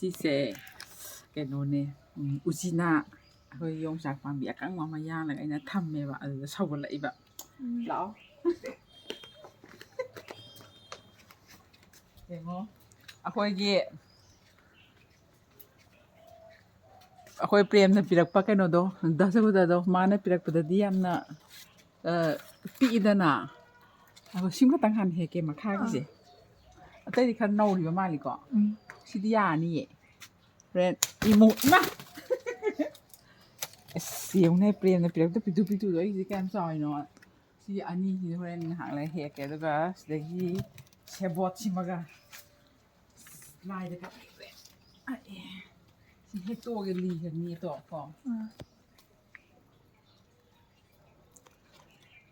ꯁꯤꯁꯦ ꯀꯩꯅꯣꯅꯦ ꯎꯆꯤꯅꯥ ꯑꯩꯈꯣꯏ ꯌꯣꯡꯆꯥꯛ ꯄꯥꯝꯕꯤ ꯑꯀꯪꯕ ꯑꯃ ꯌꯥꯜꯂꯒ ꯑꯩꯅ ꯊꯝꯃꯦꯕ ꯑꯗꯨꯗ ꯁꯧꯒꯠꯂꯛꯏꯕ ꯂꯥꯛꯑꯣ ꯌꯦꯡꯉꯣ ꯑꯩꯈꯣꯏ ꯄ꯭ꯔꯦꯝꯅ ꯄꯤꯔꯛꯄ ꯀꯩꯅꯣꯗꯣ ꯗꯁꯀꯨꯁꯗꯣ ꯃꯥꯅ ꯄꯤꯔꯛꯄꯗꯗꯤ ꯌꯥꯝꯅ ꯄꯤꯛꯏꯗꯅ ꯑꯗꯣ ꯁꯤꯃꯇꯪ ꯍꯥꯟꯅ ꯍꯦꯛꯀꯦ ꯃꯈꯥꯒꯤꯁꯦ ꯑꯇꯩꯗꯤ ꯈꯔ ꯅꯧꯔꯤꯕ ꯃꯥꯜꯂꯤꯀꯣ ꯁꯤꯗꯤ ꯌꯥꯔꯅꯤꯌꯦ ꯍꯣꯔꯦꯟ ꯏꯃꯥ ꯑꯁ ꯌꯦꯡꯉꯨꯅꯦ ꯄ꯭ꯔꯦꯝꯅ ꯄꯤꯔꯛꯇ ꯄꯤꯛꯇꯨ ꯄꯤꯛꯇꯨꯗꯣ ꯑꯩꯁꯦ ꯀꯌꯥꯝ ꯆꯥꯎꯔꯤꯅꯣ ꯁꯤ ꯑꯅꯤꯁꯤꯗꯤ ꯍꯣꯔꯦꯟ ꯉꯥꯏꯍꯥꯛ ꯂꯩꯔ ꯍꯦꯛꯀꯦ ꯑꯗꯨꯒ ꯁꯤꯗꯒꯤ ꯁꯦꯕꯣꯠꯁꯤꯃꯒ ꯂꯥꯏꯗ ꯀꯠꯂꯛꯏꯁꯦ ꯁꯤ ꯍꯦꯛꯇꯣꯛꯑꯒ ꯂꯤꯒꯅꯤꯗꯣ ꯀꯣ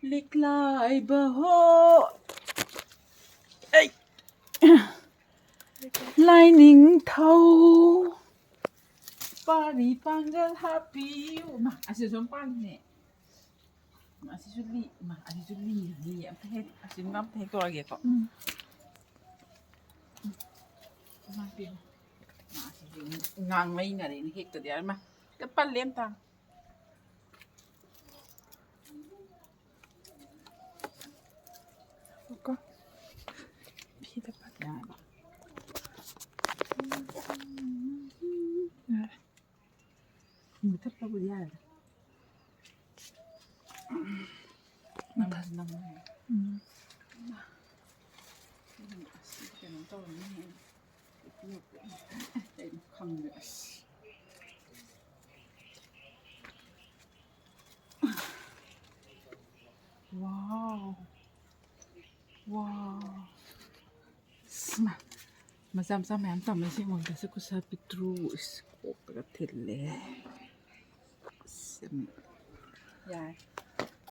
ꯂꯤꯛꯂꯥꯏꯕ ꯍꯣ ꯑꯩ ꯂꯥꯏꯅꯤꯡꯊꯧ ꯄꯥꯔꯤ ꯄꯥꯡꯒꯜ ꯍꯥꯞꯄꯤꯌꯨ ꯑꯁꯤꯁꯨ ꯁꯨꯝ ꯄꯥꯟꯕꯅꯦ ꯑꯁꯤꯁꯨ ꯑꯁꯤꯁꯨ ꯂꯤꯔꯅꯤ ꯑꯁꯤꯃ ꯑꯝꯇ ꯍꯦꯛꯇꯣꯛꯑꯒꯦꯀꯣ ꯉꯥꯡꯉꯩꯅꯔꯦꯅ ꯍꯦꯛꯇꯗꯤ ꯌꯥꯔꯃ ꯄꯜꯂꯦ ꯑꯝꯇ ꯀꯣ ꯐꯤꯗ ꯄꯠꯂꯦꯕ ꯃꯨꯊꯠꯄꯕꯨꯗꯤ ꯌꯥꯔꯦ ꯀꯩꯅꯣ ꯇꯧꯔꯅꯤ ꯀꯩꯅꯣ ꯈꯪꯗꯦ ꯑꯁ ꯋꯥꯎ ꯃꯆꯥ ꯃꯆꯥ ꯃꯌꯥꯝ ꯇꯝꯃꯦ ꯁꯤꯉꯣꯟꯗꯁꯨ ꯈꯨꯠꯁꯥ ꯄꯤꯛꯇ꯭ꯔꯨ ꯀꯣꯛꯇꯒ ꯊꯤꯜꯂꯦ ꯌꯥꯏ